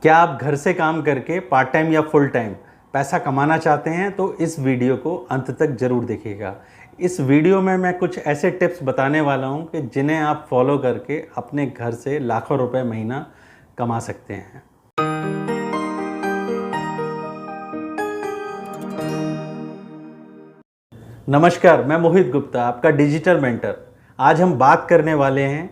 क्या आप घर से काम करके पार्ट टाइम या फुल टाइम पैसा कमाना चाहते हैं तो इस वीडियो को अंत तक ज़रूर देखिएगा। इस वीडियो में मैं कुछ ऐसे टिप्स बताने वाला हूं कि जिन्हें आप फॉलो करके अपने घर से लाखों रुपए महीना कमा सकते हैं। नमस्कार, मैं मोहित गुप्ता, आपका डिजिटल मेंटर। आज हम बात करने वाले हैं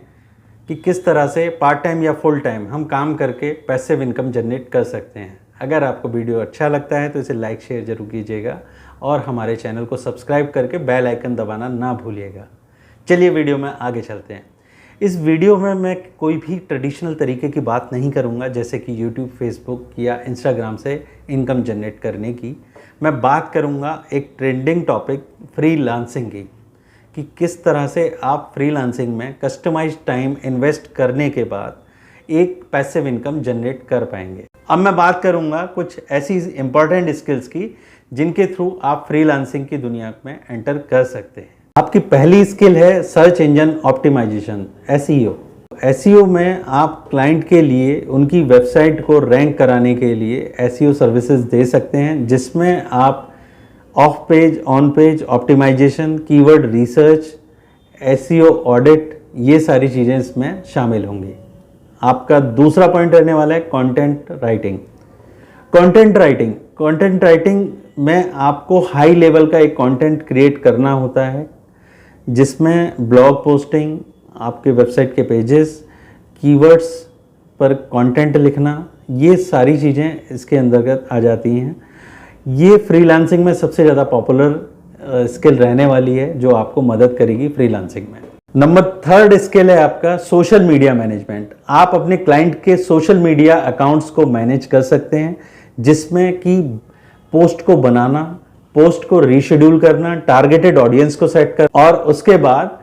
कि किस तरह से पार्ट टाइम या फुल टाइम हम काम करके पैसिव इनकम जनरेट कर सकते हैं। अगर आपको वीडियो अच्छा लगता है तो इसे लाइक शेयर जरूर कीजिएगा और हमारे चैनल को सब्सक्राइब करके बेल आइकन दबाना ना भूलिएगा। चलिए वीडियो में आगे चलते हैं। इस वीडियो में मैं कोई भी ट्रेडिशनल तरीके की बात नहीं करूंगा, जैसे कि यूट्यूब, फेसबुक या इंस्टाग्राम से इनकम जनरेट करने की। मैं बात करूंगा एक ट्रेंडिंग टॉपिक फ्रीलांसिंग की, कि किस तरह से आप फ्रीलांसिंग में कस्टमाइज्ड टाइम इन्वेस्ट करने के बाद एक पैसिव इनकम जनरेट कर पाएंगे। अब मैं बात करूंगा कुछ ऐसी इंपॉर्टेंट स्किल्स की जिनके थ्रू आप फ्रीलांसिंग की दुनिया में एंटर कर सकते हैं। आपकी पहली स्किल है search engine optimisation, SEO. SEO में आप क्लाइंट के लिए उनकी वेबसाइट को रैंक कराने के लिए एसईओ सर्विसेज दे सकते हैं, जिसमें आप off page, on page optimisation, keyword research, SEO audit, ये सारी चीज़ें इसमें शामिल होंगी। आपका दूसरा पॉइंट रहने वाला है कंटेंट राइटिंग। कंटेंट राइटिंग में आपको हाई लेवल का एक कंटेंट क्रिएट करना होता है, जिसमें ब्लॉग पोस्टिंग, आपके वेबसाइट के पेजेस, कीवर्ड्स पर कंटेंट लिखना, ये सारी चीज़ें इसके अंतर्गत आ जाती हैं। ये फ्रीलांसिंग में सबसे ज़्यादा पॉपुलर स्किल रहने वाली है, जो आपको मदद करेगी फ्रीलांसिंग में। नंबर थर्ड स्किल है आपका सोशल मीडिया मैनेजमेंट। आप अपने क्लाइंट के सोशल मीडिया अकाउंट्स को मैनेज कर सकते हैं, जिसमें कि पोस्ट को बनाना, पोस्ट को रीशेड्यूल करना, टारगेटेड ऑडियंस को सेट कर, और उसके बाद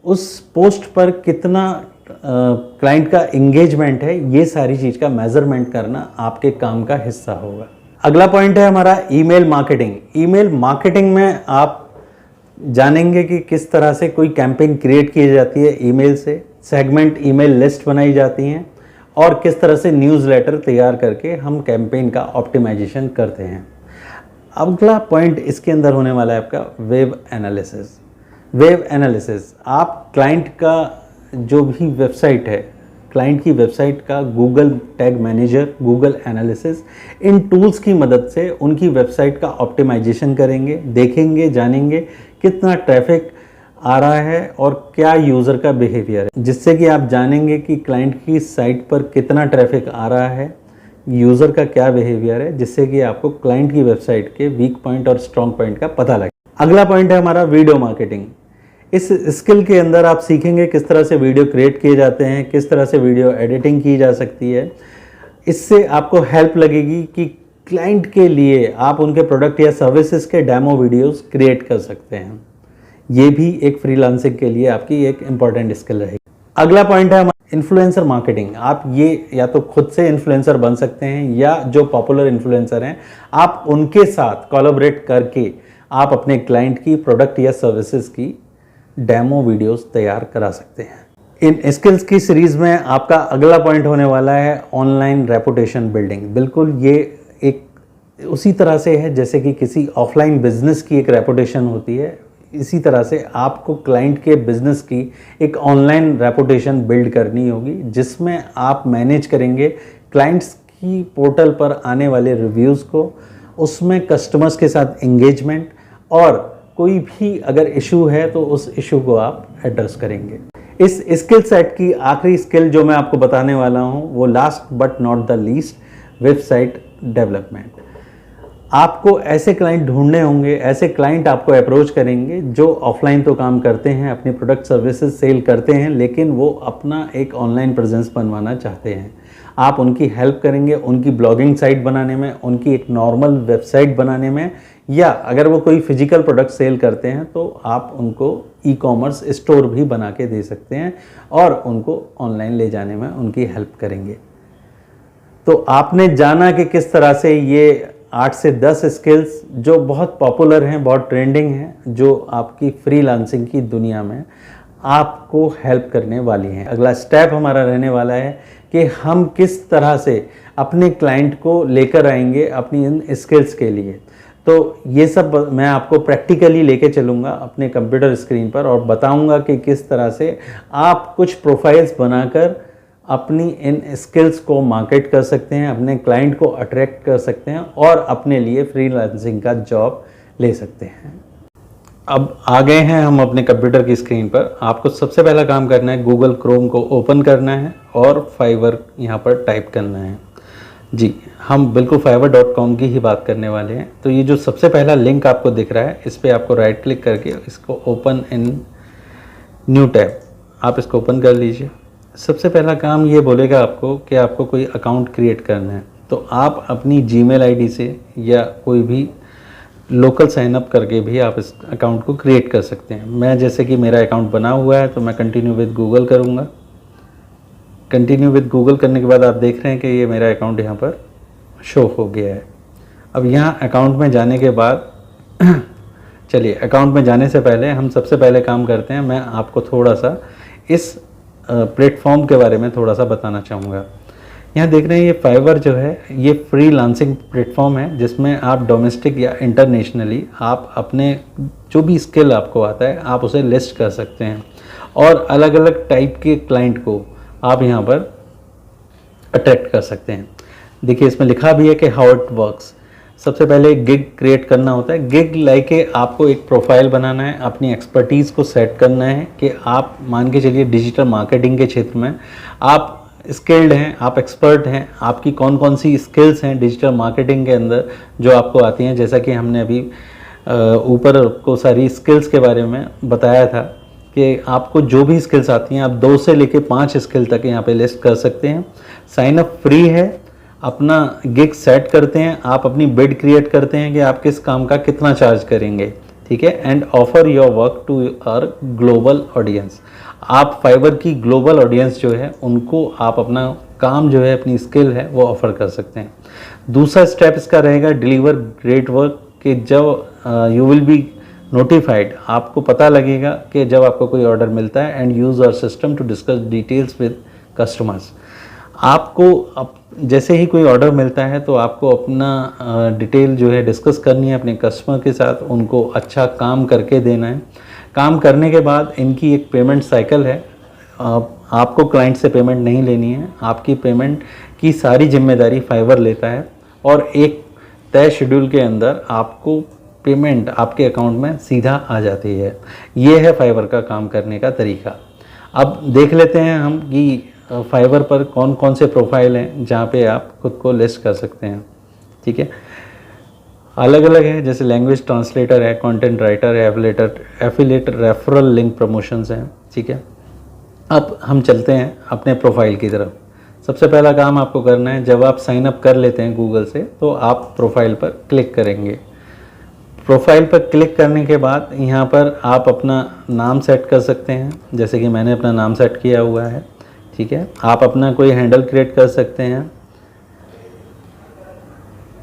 उस पोस्ट पर कितना क्लाइंट का एंगेजमेंट है, ये सारी चीज़ का मेजरमेंट करना आपके काम का हिस्सा होगा। अगला पॉइंट है हमारा ईमेल मार्केटिंग। ईमेल मार्केटिंग में आप जानेंगे कि किस तरह से कोई कैंपेन क्रिएट की जाती है ईमेल से, सेगमेंट ईमेल लिस्ट बनाई जाती हैं, और किस तरह से न्यूज़लेटर तैयार करके हम कैंपेन का ऑप्टिमाइजेशन करते हैं। अगला पॉइंट इसके अंदर होने वाला है आपका वेब एनालिसिस। वेब एनालिसिस, आप क्लाइंट का जो भी वेबसाइट है, क्लाइंट की वेबसाइट का Google tag manager, Google analysis, इन टूल्स की मदद से उनकी वेबसाइट का ऑप्टिमाइजेशन करेंगे, देखेंगे, जानेंगे कितना ट्रैफिक आ रहा है और क्या यूज़र का बिहेवियर है, जिससे कि आप जानेंगे कि क्लाइंट की साइट पर कितना ट्रैफिक आ रहा है, यूज़र का क्या बिहेवियर है, जिससे कि आपको क्लाइंट की वेबसाइट के वीक पॉइंट और स्ट्रॉन्ग पॉइंट का पता लगे। अगला पॉइंट है हमारा वीडियो मार्केटिंग। इस स्किल के अंदर आप सीखेंगे किस तरह से वीडियो क्रिएट किए जाते हैं, किस तरह से वीडियो एडिटिंग की जा सकती है। इससे आपको हेल्प लगेगी कि क्लाइंट के लिए आप उनके प्रोडक्ट या सर्विसेज के डेमो वीडियोस क्रिएट कर सकते हैं। ये भी एक फ्रीलांसिंग के लिए आपकी एक इम्पॉर्टेंट स्किल रहेगी। अगला पॉइंट है इन्फ्लुएंसर मार्केटिंग। आप ये या तो खुद से इन्फ्लुएंसर बन सकते हैं, या जो पॉपुलर इन्फ्लुएंसर हैं आप उनके साथ कोलैबोरेट करके आप अपने क्लाइंट की प्रोडक्ट या सर्विसेज की डेमो वीडियोस तैयार करा सकते हैं। इन स्किल्स की सीरीज में आपका अगला पॉइंट होने वाला है ऑनलाइन रेपुटेशन बिल्डिंग। बिल्कुल ये एक उसी तरह से है जैसे कि किसी ऑफलाइन बिजनेस की एक रेपुटेशन होती है, इसी तरह से आपको क्लाइंट के बिजनेस की एक ऑनलाइन रेपुटेशन बिल्ड करनी होगी, जिसमें आप मैनेज करेंगे क्लाइंट्स की पोर्टल पर आने वाले रिव्यूज़ को, उसमें कस्टमर्स के साथ एंगेजमेंट, और कोई भी अगर इशू है तो उस इशू को आप एड्रेस करेंगे। इस स्किल सेट की आखिरी स्किल जो मैं आपको बताने वाला हूं, वो last but not the least, website development. आपको ऐसे क्लाइंट ढूंढने होंगे, ऐसे क्लाइंट आपको अप्रोच करेंगे जो ऑफलाइन तो काम करते हैं, अपनी प्रोडक्ट सर्विसेज सेल करते हैं, लेकिन वो अपना एक ऑनलाइन प्रेजेंस बनवाना चाहते हैं। आप उनकी हेल्प करेंगे, उनकी ब्लॉगिंग साइट बनाने में, उनकी एक नॉर्मल वेबसाइट बनाने में, या अगर वो कोई फिजिकल प्रोडक्ट सेल करते हैं तो आप उनको ई कॉमर्स स्टोर भी बना के दे सकते हैं और उनको ऑनलाइन ले जाने में उनकी हेल्प करेंगे। तो आपने जाना कि किस तरह से ये 8 से 10 स्किल्स जो बहुत पॉपुलर हैं, बहुत ट्रेंडिंग हैं, जो आपकी फ्रीलांसिंग की दुनिया में आपको हेल्प करने वाली हैं। अगला स्टेप हमारा रहने वाला है कि हम किस तरह से अपने क्लाइंट को लेकर आएंगे अपनी इन स्किल्स के लिए। तो ये सब मैं आपको प्रैक्टिकली लेके चलूँगा अपने कंप्यूटर स्क्रीन पर और बताऊँगा कि किस तरह से आप कुछ प्रोफाइल्स बनाकर अपनी इन स्किल्स को मार्केट कर सकते हैं, अपने क्लाइंट को अट्रैक्ट कर सकते हैं और अपने लिए फ्रीलांसिंग का जॉब ले सकते हैं। अब आ गए हैं हम अपने कंप्यूटर की स्क्रीन पर। आपको सबसे पहला काम करना है, गूगल क्रोम को ओपन करना है और फाइवर यहाँ पर टाइप करना है। जी, हम बिल्कुल fiverr.com की ही बात करने वाले हैं। तो ये जो सबसे पहला लिंक आपको दिख रहा है, इस पर आपको राइट क्लिक करके इसको ओपन इन न्यू टैब आप इसको ओपन कर लीजिए। सबसे पहला काम ये बोलेगा आपको कि आपको कोई अकाउंट क्रिएट करना है। तो आप अपनी जीमेल आईडी से या कोई भी लोकल साइनअप करके भी आप इस अकाउंट को क्रिएट कर सकते हैं। मैं जैसे कि मेरा अकाउंट बना हुआ है तो मैं कंटिन्यू विद गूगल करूँगा। कंटिन्यू विद गूगल करने के बाद आप देख रहे हैं कि ये मेरा अकाउंट यहाँ पर शो हो गया है। अब यहाँ अकाउंट में जाने के बाद चलिए, अकाउंट में जाने से पहले हम सबसे पहले काम करते हैं, मैं आपको थोड़ा सा इस प्लेटफॉर्म के बारे में थोड़ा सा बताना चाहूँगा। यहाँ देख रहे हैं ये फाइवर जो है ये फ्रीलांसिंग प्लेटफॉर्म है जिसमें आप डोमेस्टिक या इंटरनेशनली आप अपने जो भी स्किल आपको आता है आप उसे लिस्ट कर सकते हैं और अलग अलग टाइप के क्लाइंट को आप यहाँ पर अट्रैक्ट कर सकते हैं। देखिए इसमें लिखा भी है कि हाउ इट वर्क्स। सबसे पहले एक गिग क्रिएट करना होता है। गिग लाइक आपको एक प्रोफाइल बनाना है, अपनी एक्सपर्टीज़ को सेट करना है कि आप मान के चलिए डिजिटल मार्केटिंग के क्षेत्र में आप स्किल्ड हैं, आप एक्सपर्ट हैं, आपकी कौन कौन सी स्किल्स हैं डिजिटल मार्केटिंग के अंदर जो आपको आती हैं। जैसा कि हमने अभी ऊपर आपको सारी स्किल्स के बारे में बताया था कि आपको जो भी स्किल्स आती हैं आप 2 से लेकर 5 स्किल तक यहाँ पे लिस्ट कर सकते हैं। साइन अप फ्री है, अपना गिग सेट करते हैं, आप अपनी बिड क्रिएट करते हैं कि आप किस काम का कितना चार्ज करेंगे, ठीक है। And offer your work to our global audience. आप फाइवर की ग्लोबल ऑडियंस जो है उनको आप अपना काम जो है अपनी स्किल है वो ऑफर कर सकते हैं। दूसरा स्टेप इसका रहेगा डिलीवर ग्रेट वर्क, कि जब यू विल बी नोटिफाइड, आपको पता लगेगा कि जब आपको कोई ऑर्डर मिलता है and use our system to discuss details with customers. आपको जैसे ही कोई ऑर्डर मिलता है तो आपको अपना डिटेल जो है डिस्कस करनी है अपने कस्टमर के साथ, उनको अच्छा काम करके देना है। काम करने के बाद इनकी एक पेमेंट साइकिल है, आपको क्लाइंट से पेमेंट नहीं लेनी है, आपकी पेमेंट की सारी जिम्मेदारी फाइवर लेता है और एक तय शेड्यूल के अंदर आपको पेमेंट आपके अकाउंट में सीधा आ जाती है। ये है फाइवर का काम करने का तरीका। अब देख लेते हैं हम कि फाइवर पर कौन कौन से प्रोफाइल हैं जहाँ पे आप खुद को लिस्ट कर सकते हैं, ठीक है। अलग अलग है, जैसे लैंग्वेज ट्रांसलेटर है, कंटेंट राइटर है, एफिलिएट रेफरल लिंक प्रमोशंस हैं, ठीक है। अब हम चलते हैं अपने प्रोफाइल की तरफ। सबसे पहला काम आपको करना है, जब आप साइन अप कर लेते हैं गूगल से तो आप प्रोफाइल पर क्लिक करेंगे। प्रोफाइल पर क्लिक करने के बाद यहाँ पर आप अपना नाम सेट कर सकते हैं, जैसे कि मैंने अपना नाम सेट किया हुआ है, ठीक है। आप अपना कोई हैंडल क्रिएट कर सकते हैं।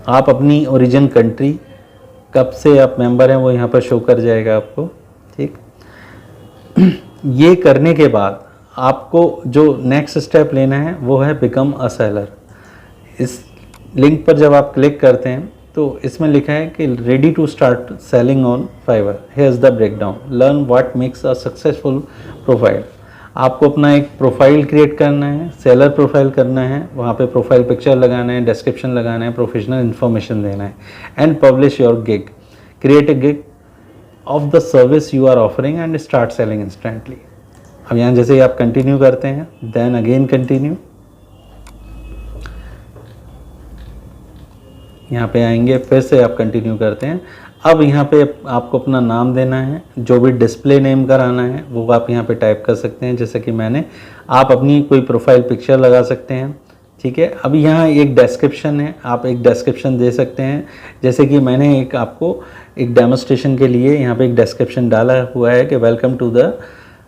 आप अपनी ओरिजिन कंट्री, कब से आप मेंबर हैं वो यहाँ पर शो कर जाएगा आपको, ठीक। ये करने के बाद आपको जो नेक्स्ट स्टेप लेना है वो है बिकम अ सेलर। इस लिंक पर जब आप क्लिक करते हैं तो इसमें लिखा है कि ready to start selling on Fiverr, here is the breakdown, learn what makes a successful profile. आपको अपना एक प्रोफाइल क्रिएट करना है, सेलर प्रोफाइल करना है, वहाँ पे प्रोफाइल पिक्चर लगाना है, डिस्क्रिप्शन लगाना है, प्रोफेशनल इन्फॉर्मेशन देना है and publish your gig, create a gig of the service you are offering and start selling instantly. अब यहाँ जैसे ही आप कंटिन्यू करते हैं, देन अगेन कंटिन्यू, यहाँ पे आएंगे, फिर से आप कंटिन्यू करते हैं। अब यहाँ पे आपको अपना नाम देना है, जो भी डिस्प्ले नेम कराना है वो आप यहाँ पे टाइप कर सकते हैं, जैसे कि मैंने, आप अपनी कोई प्रोफाइल पिक्चर लगा सकते हैं, ठीक है। अब यहाँ एक डिस्क्रिप्शन है, आप एक डिस्क्रिप्शन दे सकते हैं, जैसे कि मैंने आपको एक डेमोस्ट्रेशन के लिए यहाँ पे एक डिस्क्रिप्शन डाला हुआ है कि welcome to the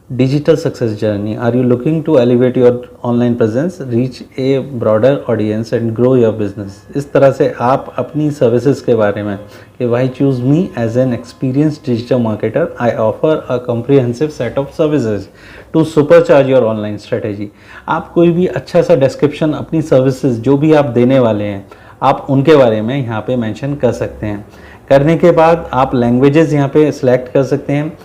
digital success journey, are you looking to elevate your online presence, reach a broader audience and grow your business. इस तरह से आप अपनी सर्विसेज के बारे में कि why choose me as an experienced digital marketer, I offer a comprehensive set of services to supercharge your online strategy. आप कोई भी अच्छा सा डिस्क्रिप्शन अपनी सर्विसेज जो भी आप देने वाले हैं आप उनके बारे में यहाँ पे मेंशन कर सकते हैं। करने के बाद आप लैंग्वेजेस यहाँ पे सिलेक्ट कर सकते हैं।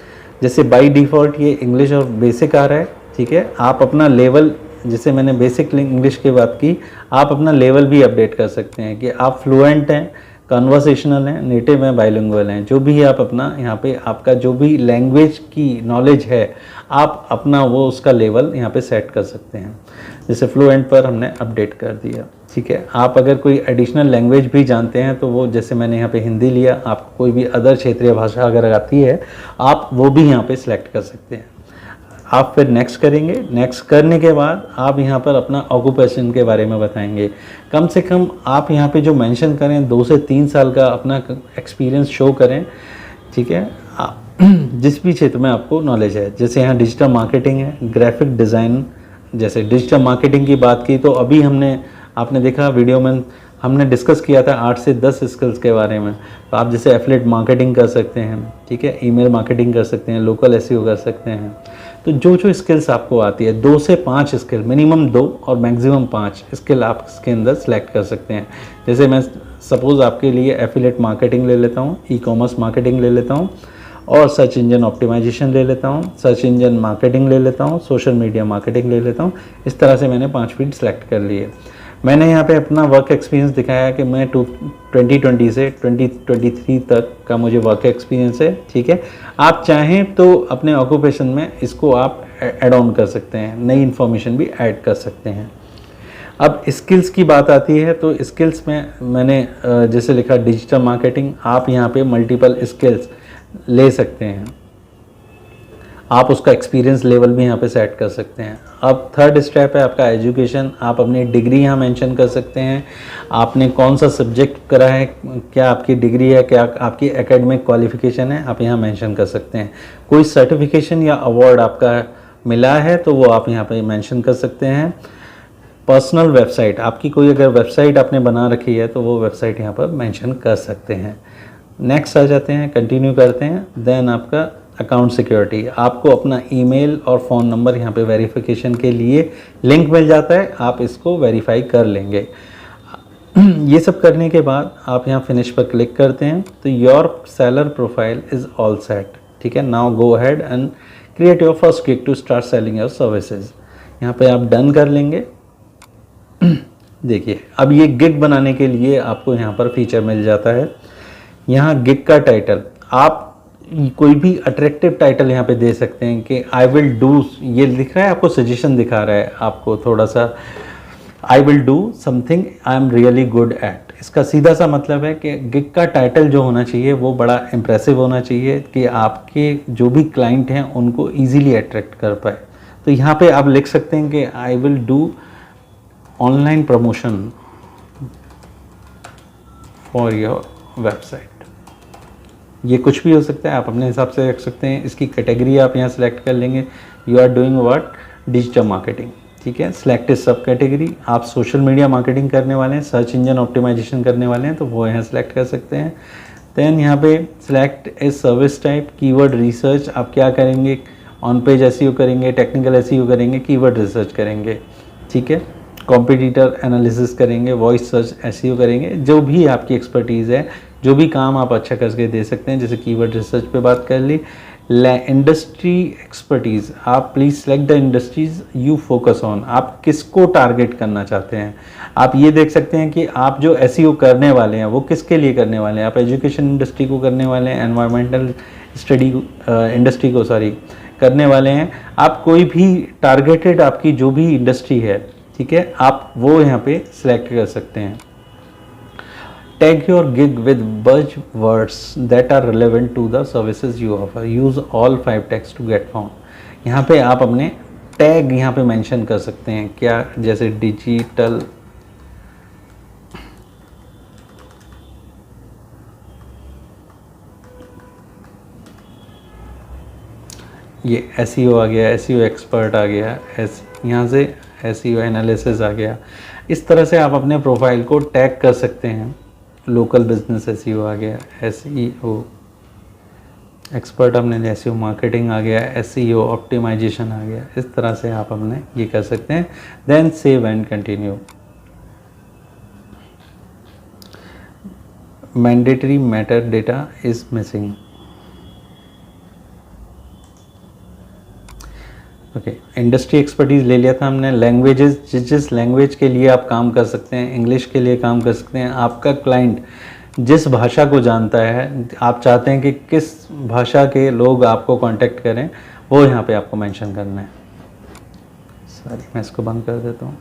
जैसे बाय डिफ़ॉल्ट ये इंग्लिश और बेसिक आ रहा है, ठीक है। आप अपना लेवल, जैसे मैंने बेसिक इंग्लिश की बात की, आप अपना लेवल भी अपडेट कर सकते हैं कि आप फ्लुएंट हैं, कन्वर्सेशनल हैं, नेटिव हैं, बाइलिंगुअल हैं। जो भी आप अपना यहाँ पे आपका जो भी लैंग्वेज की नॉलेज है आप अपना वो उसका लेवल यहाँ पे सेट कर सकते हैं। जैसे फ्लुएंट पर हमने अपडेट कर दिया, ठीक है। आप अगर कोई एडिशनल लैंग्वेज भी जानते हैं तो वो, जैसे मैंने यहाँ पे हिंदी लिया, आपको कोई भी अदर क्षेत्रीय भाषा अगर आती है आप वो भी यहाँ पे सिलेक्ट कर सकते हैं। आप फिर नेक्स्ट करेंगे। नेक्स्ट करने के बाद आप यहाँ पर अपना ऑक्यूपेशन के बारे में बताएंगे। कम से कम आप यहाँ पे जो मेंशन करें 2 से 3 साल का अपना एक्सपीरियंस शो करें, ठीक है। जिस भी क्षेत्र में आपको नॉलेज है, जैसे यहाँ डिजिटल मार्केटिंग है, ग्राफिक डिज़ाइन। जैसे डिजिटल मार्केटिंग की बात की तो अभी आपने देखा वीडियो में हमने डिस्कस किया था 8 से 10 स्किल्स के बारे में। तो आप जैसे एफिलिएट मार्केटिंग कर सकते हैं, ठीक है, ईमेल मार्केटिंग कर सकते हैं, लोकल एसईओ कर सकते हैं। तो जो स्किल्स आपको आती है 2 से 5 स्किल, मिनिमम 2 और मैक्सिमम 5 स्किल आप इसके अंदर सेलेक्ट कर सकते हैं। जैसे मैं सपोज़ आपके लिए एफिलिएट मार्केटिंग ले लेता हूँ, ई कॉमर्स मार्केटिंग ले लेता हूँ और सर्च इंजन ऑप्टिमाइजेशन ले लेता हूँ, सर्च इंजन मार्केटिंग ले लेता हूँ, सोशल मीडिया मार्केटिंग ले लेता हूँ। इस तरह से मैंने 5 फील्ड सेलेक्ट कर लिए। मैंने यहाँ पे अपना वर्क एक्सपीरियंस दिखाया कि मैं 2020 से 2023 तक का मुझे वर्क एक्सपीरियंस है, ठीक है। आप चाहें तो अपने ऑक्यूपेशन में इसको आप ऐड ऑन कर सकते हैं, नई इन्फॉर्मेशन भी ऐड कर सकते हैं। अब स्किल्स की बात आती है तो स्किल्स में मैंने जैसे लिखा डिजिटल मार्केटिंग, आप यहाँ पे मल्टीपल स्किल्स ले सकते हैं। आप उसका एक्सपीरियंस लेवल भी यहाँ पे सेट कर सकते हैं। अब थर्ड स्टेप है आपका एजुकेशन। आप अपनी डिग्री यहाँ मेंशन कर सकते हैं, आपने कौन सा सब्जेक्ट करा है, क्या आपकी डिग्री है, क्या आपकी एकेडमिक क्वालिफिकेशन है, आप यहाँ मेंशन कर सकते हैं। कोई सर्टिफिकेशन या अवार्ड आपका मिला है तो वो आप यहाँ पे मेंशन कर सकते हैं। पर्सनल वेबसाइट, आपकी कोई अगर वेबसाइट आपने बना रखी है तो वो वेबसाइट यहाँ पर मेंशन कर सकते हैं। नेक्स्ट आ जाते हैं, कंटिन्यू करते हैं। देन आपका अकाउंट सिक्योरिटी, आपको अपना ईमेल और फ़ोन नंबर यहाँ पे वेरिफिकेशन के लिए लिंक मिल जाता है, आप इसको वेरीफाई कर लेंगे। ये सब करने के बाद आप यहाँ फिनिश पर क्लिक करते हैं तो your seller profile is all set, ठीक है। Now go ahead and create your first gig to start selling your services. यहाँ पे आप डन कर लेंगे। देखिए अब ये गिग बनाने के लिए आपको यहाँ पर फीचर मिल जाता है। यहाँ गिग का टाइटल आप कोई भी अट्रैक्टिव टाइटल यहाँ पे दे सकते हैं कि आई विल डू, ये लिख रहा है आपको, सजेशन दिखा रहा है आपको थोड़ा सा, I will do something I am really good at. इसका सीधा सा मतलब है कि गिग का टाइटल जो होना चाहिए वो बड़ा इम्प्रेसिव होना चाहिए कि आपके जो भी क्लाइंट हैं उनको ईजीली अट्रैक्ट कर पाए। तो यहाँ पे आप लिख सकते हैं कि I will do online promotion for your website. ये कुछ भी हो सकता है, आप अपने हिसाब से रख सकते हैं। इसकी कैटेगरी आप यहाँ सेलेक्ट कर लेंगे, you are doing what, digital marketing, ठीक है। सेलेक्ट सब कैटेगरी, आप सोशल मीडिया मार्केटिंग करने वाले हैं, सर्च इंजन ऑप्टिमाइजेशन करने वाले हैं तो वो यहाँ सेलेक्ट कर सकते हैं। देन यहाँ पे select a service type, keyword research, आप क्या करेंगे, ऑन पेज एसईओ करेंगे, टेक्निकल एसईओ करेंगे, कीवर्ड रिसर्च करेंगे, ठीक है। कॉम्पिटिटर एनालिसिस करेंगे, वॉइस सर्च एसईओ करेंगे, जो भी आपकी एक्सपर्टीज़ है, जो भी काम आप अच्छा करके दे सकते हैं। जैसे कीवर्ड रिसर्च पे बात कर ली। इंडस्ट्री एक्सपर्टीज़, आप please select the industries you focus on, आप किसको टारगेट करना चाहते हैं। आप ये देख सकते हैं कि आप जो एसईओ करने वाले हैं वो किसके लिए करने वाले हैं। आप एजुकेशन इंडस्ट्री को करने वाले हैं, एनवायरमेंटल स्टडी इंडस्ट्री को करने वाले हैं। आप कोई भी टारगेटेड आपकी जो भी इंडस्ट्री है, ठीक है, आप वो यहाँ पे सिलेक्ट कर सकते हैं। Tag your gig with buzzwords that are relevant to the services you offer. Use all 5 tags to get found. यहाँ पे आप अपने टैग यहाँ पे मेंशन कर सकते हैं, क्या, जैसे डिजिटल, ये SEO आ गया, SEO एक्सपर्ट आ गया, यहाँ से SEO एनालिसिस आ गया। इस तरह से आप अपने प्रोफाइल को टैग कर सकते हैं। लोकल बिजनेस SEO आ गया, SEO एक्सपर्ट हमने SEO मार्केटिंग आ गया, SEO ऑप्टिमाइजेशन आ गया। इस तरह से आप अपने ये कर सकते हैं। Then save and continue. Mandatory matter data is missing. Okay, industry expertise ले लिया था हमने। लैंग्वेजेस, जिस लैंग्वेज के लिए आप काम कर सकते हैं, इंग्लिश के लिए काम कर सकते हैं। आपका क्लाइंट जिस भाषा को जानता है, आप चाहते हैं कि किस भाषा के लोग आपको कांटेक्ट करें, वो यहाँ पे आपको मेंशन करना है। सॉरी, मैं इसको बंद कर देता हूँ।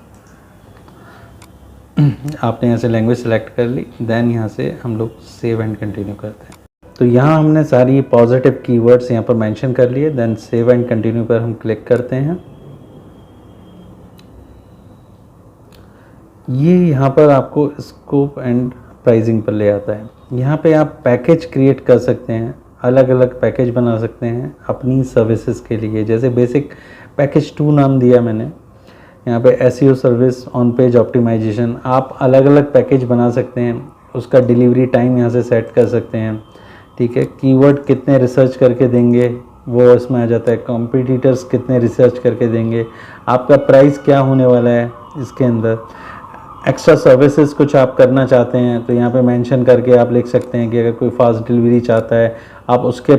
आपने यहाँ से लैंग्वेज सेलेक्ट कर ली। देन यहाँ से हम लोग सेव एंड कंटिन्यू करते हैं। तो यहाँ हमने सारी पॉजिटिव कीवर्ड्स यहाँ पर मेंशन कर लिए। देन सेव एंड कंटिन्यू पर हम क्लिक करते हैं। ये यहाँ पर आपको स्कोप एंड प्राइसिंग पर ले आता है। यहाँ पे आप पैकेज क्रिएट कर सकते हैं, अलग अलग पैकेज बना सकते हैं अपनी सर्विसेज के लिए। जैसे बेसिक पैकेज 2 नाम दिया मैंने। यहाँ पे SEO service, on page optimisation, आप अलग अलग पैकेज बना सकते हैं। उसका डिलीवरी टाइम यहाँ से सेट कर सकते हैं। ठीक है, कीवर्ड कितने रिसर्च करके देंगे वो इसमें आ जाता है। कॉम्पिटिटर्स कितने रिसर्च करके देंगे, आपका प्राइस क्या होने वाला है इसके अंदर। एक्स्ट्रा सर्विसेज कुछ आप करना चाहते हैं तो यहाँ पे मेंशन करके आप लिख सकते हैं कि अगर कोई फास्ट डिलीवरी चाहता है आप उसके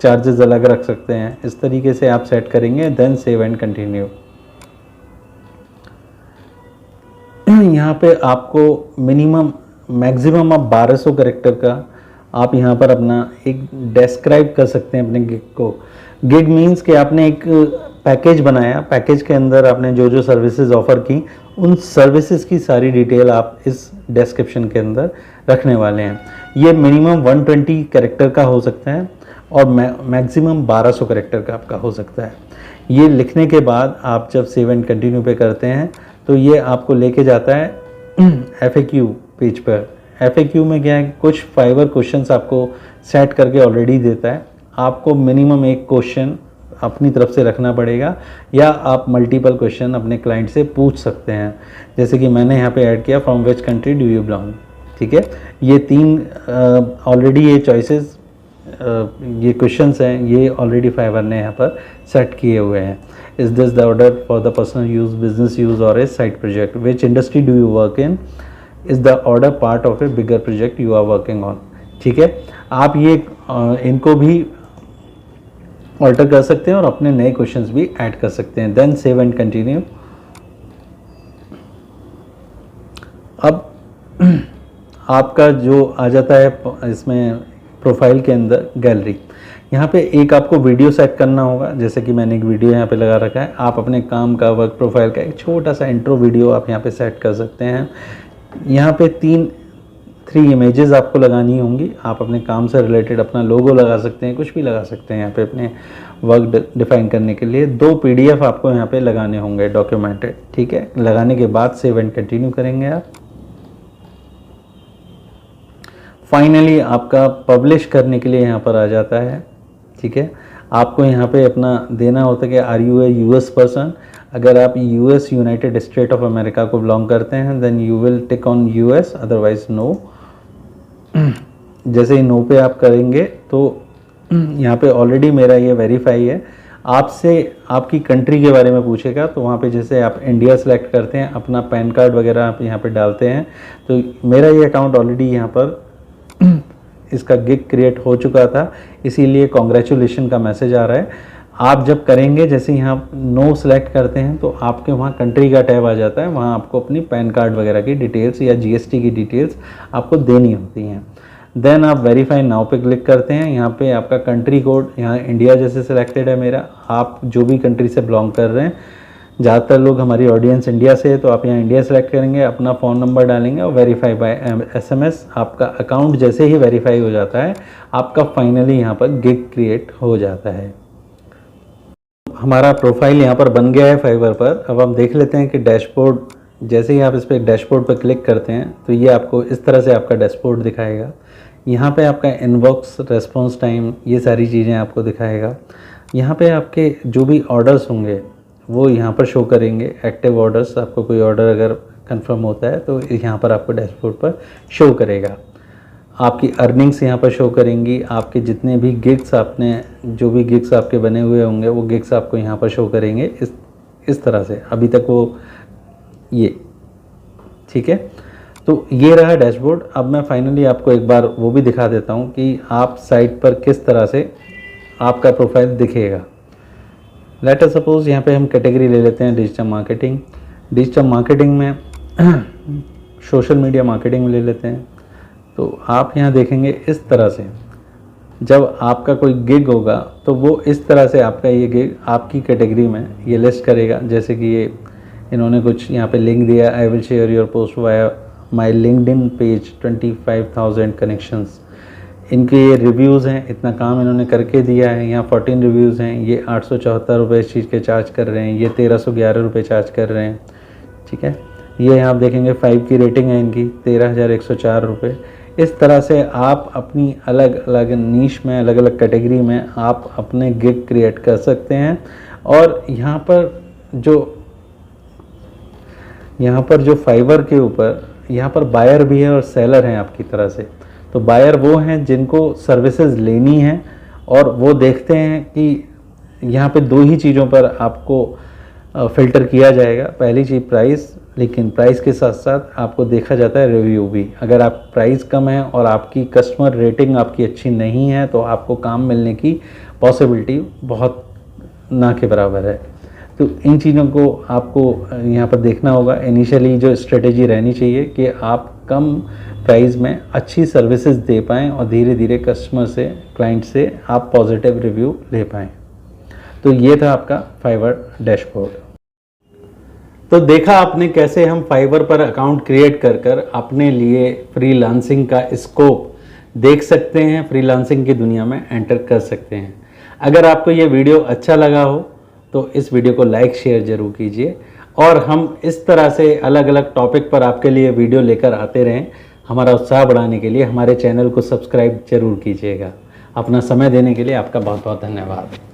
चार्जेस अलग रख सकते हैं। इस तरीके से आप सेट करेंगे। Then save and continue. यहाँ पे आपको मिनिमम मैक्सिमम आप 1200 कैरेक्टर का आप यहाँ पर अपना एक डिस्क्राइब कर सकते हैं अपने गिग को। गिग मीन्स कि आपने एक पैकेज बनाया, पैकेज के अंदर आपने जो जो सर्विसेज ऑफर की, उन सर्विसेज की सारी डिटेल आप इस डिस्क्रिप्शन के अंदर रखने वाले हैं। ये मिनिमम 120 कैरेक्टर का हो सकता है और मैक्सिमम 1200 कैरेक्टर का आपका हो सकता है। ये लिखने के बाद आप जब सेव एंड कंटिन्यू पे करते हैं तो ये आपको लेके जाता है FAQ पेज पर। FAQ में क्या है, कुछ फाइवर क्वेश्चंस आपको सेट करके ऑलरेडी देता है। आपको मिनिमम एक क्वेश्चन अपनी तरफ से रखना पड़ेगा या आप मल्टीपल क्वेश्चन अपने क्लाइंट से पूछ सकते हैं। जैसे कि मैंने यहाँ पे ऐड किया, from which country do you belong. ठीक है, ये 3 ऑलरेडी ये चॉइसेस, ये क्वेश्चंस हैं, ये ऑलरेडी फाइवर ने यहाँ पर सेट किए हुए हैं। Is this the order for the personal use, business use और a side project, which industry do you work in, is the order part of a bigger project you are working on. ठीक है, आप ये इनको भी alter कर सकते हैं और अपने नए क्वेश्चंस भी ऐड कर सकते हैं। Then save and continue. अब आपका जो आ जाता है इसमें प्रोफाइल के अंदर गैलरी। यहाँ पे एक आपको वीडियो सेट करना होगा। जैसे कि मैंने एक वीडियो यहाँ पे लगा रखा है। आप अपने काम का, वर्क प्रोफाइल का एक छोटा सा इंट्रो वीडियो आप यहाँ पे सेट कर सकते हैं। यहाँ पे 3 इमेजेस आपको लगानी होंगी। आप अपने काम से रिलेटेड अपना लोगो लगा सकते हैं, कुछ भी लगा सकते हैं यहाँ पे अपने वर्क डिफाइन करने के लिए। 2 PDF आपको यहाँ पे लगाने होंगे डॉक्यूमेंटेड। ठीक है, लगाने के बाद सेव एंड कंटिन्यू करेंगे आप। फाइनली आपका पब्लिश करने के लिए यहाँ पर आ जाता है। ठीक है, आपको यहाँ पे अपना देना होता है कि are you a US person. अगर आप US United State of America को बिलोंग करते हैं then you will tick on US, otherwise no. जैसे ही नो पे आप करेंगे तो यहाँ पे ऑलरेडी मेरा ये वेरीफाई है। आपसे आपकी कंट्री के बारे में पूछेगा तो वहाँ पे जैसे आप इंडिया सेलेक्ट करते हैं, अपना पैन कार्ड वगैरह आप यहाँ पे डालते हैं। तो मेरा ये अकाउंट ऑलरेडी यहाँ पर इसका गिग क्रिएट हो चुका था, इसीलिए कॉन्ग्रेचुलेशन का मैसेज आ रहा है। आप जब करेंगे, जैसे यहाँ नो सेलेक्ट करते हैं तो आपके वहाँ कंट्री का टैब आ जाता है। वहाँ आपको अपनी पैन कार्ड वगैरह की डिटेल्स या GST की डिटेल्स आपको देनी होती हैं। देन आप वेरीफाई नाउ पे क्लिक करते हैं। यहाँ पे आपका कंट्री कोड, यहाँ इंडिया जैसे सिलेक्टेड है मेरा। आप जो भी कंट्री से बिलोंग कर रहे हैं, ज़्यादातर लोग हमारी ऑडियंस इंडिया से है तो आप यहाँ इंडिया सेलेक्ट करेंगे, अपना फ़ोन नंबर डालेंगे और वेरीफाई बाय SMS। आपका अकाउंट जैसे ही वेरीफाई हो जाता है, आपका फाइनली यहाँ पर गिग क्रिएट हो जाता है। हमारा प्रोफाइल यहाँ पर बन गया है फाइवर पर। अब हम देख लेते हैं कि डैशबोर्ड, जैसे ही आप इस पर डैशबोर्ड पर क्लिक करते हैं तो ये आपको इस तरह से आपका डैशबोर्ड दिखाएगा। यहाँ पे आपका इनबॉक्स, रेस्पॉन्स टाइम, ये सारी चीज़ें आपको दिखाएगा। यहाँ पे आपके जो भी ऑर्डर्स होंगे वो यहाँ पर शो करेंगे। एक्टिव ऑर्डर्स, आपको कोई ऑर्डर अगर कंफर्म होता है तो यहाँ पर आपको डैशबोर्ड पर शो करेगा। आपकी अर्निंग्स यहाँ पर शो करेंगी। आपके जितने भी गिग्स आपने, जो भी गिग्स आपके बने हुए होंगे वो गिग्स आपको यहाँ पर शो करेंगे इस तरह से। अभी तक वो ये ठीक है। तो ये रहा डैशबोर्ड। अब मैं फाइनली आपको एक बार वो भी दिखा देता हूँ कि आप साइट पर किस तरह से आपका प्रोफाइल दिखेगा। लेट अस सपोज यहाँ पे हम कैटेगरी ले लेते हैं डिजिटल मार्केटिंग। डिजिटल मार्केटिंग में सोशल मीडिया मार्केटिंग ले लेते हैं। तो आप यहाँ देखेंगे इस तरह से, जब आपका कोई गिग होगा तो वो इस तरह से आपका ये गिग आपकी कैटेगरी में ये लिस्ट करेगा। जैसे कि ये इन्होंने कुछ यहाँ पे लिंक दिया, I will share your post via my LinkedIn page 25,000 connections. इनके ये रिव्यूज़ हैं, इतना काम इन्होंने करके दिया है। यहाँ 14 रिव्यूज़ हैं। ये 874 रुपये इस चीज़ के चार्ज कर रहे हैं, ये 1311 रुपये चार्ज कर रहे हैं। ठीक है, ये आप देखेंगे 5 की रेटिंग है इनकी, 13,104 रुपये। इस तरह से आप अपनी अलग अलग नीश में, अलग अलग कैटेगरी में आप अपने गिग क्रिएट कर सकते हैं। और यहाँ पर जो फाइवर के ऊपर यहाँ पर बायर भी है और सेलर हैं आपकी तरह से। तो बायर वो हैं जिनको सर्विसेज लेनी है और वो देखते हैं कि यहाँ पे 2 ही चीज़ों पर आपको फ़िल्टर किया जाएगा। पहली चीज़ प्राइस, लेकिन प्राइस के साथ साथ आपको देखा जाता है रिव्यू भी। अगर आप प्राइस कम है और आपकी कस्टमर रेटिंग आपकी अच्छी नहीं है तो आपको काम मिलने की पॉसिबिलिटी बहुत ना के बराबर है। तो इन चीज़ों को आपको यहाँ पर देखना होगा। इनिशियली जो स्ट्रेटेजी रहनी चाहिए कि आप कम प्राइस में अच्छी सर्विसेज दे पाएँ और धीरे धीरे कस्टमर से, क्लाइंट से आप पॉजिटिव रिव्यू ले पाएँ। तो ये था आपका फाइवर डैशबोर्ड। तो देखा आपने कैसे हम फाइवर पर अकाउंट क्रिएट कर कर अपने लिए फ्रीलांसिंग का स्कोप देख सकते हैं, फ्रीलांसिंग की दुनिया में एंटर कर सकते हैं। अगर आपको ये वीडियो अच्छा लगा हो तो इस वीडियो को लाइक शेयर ज़रूर कीजिए और हम इस तरह से अलग अलग टॉपिक पर आपके लिए वीडियो लेकर आते रहें। हमारा उत्साह बढ़ाने के लिए हमारे चैनल को सब्सक्राइब जरूर कीजिएगा। अपना समय देने के लिए आपका बहुत बहुत धन्यवाद।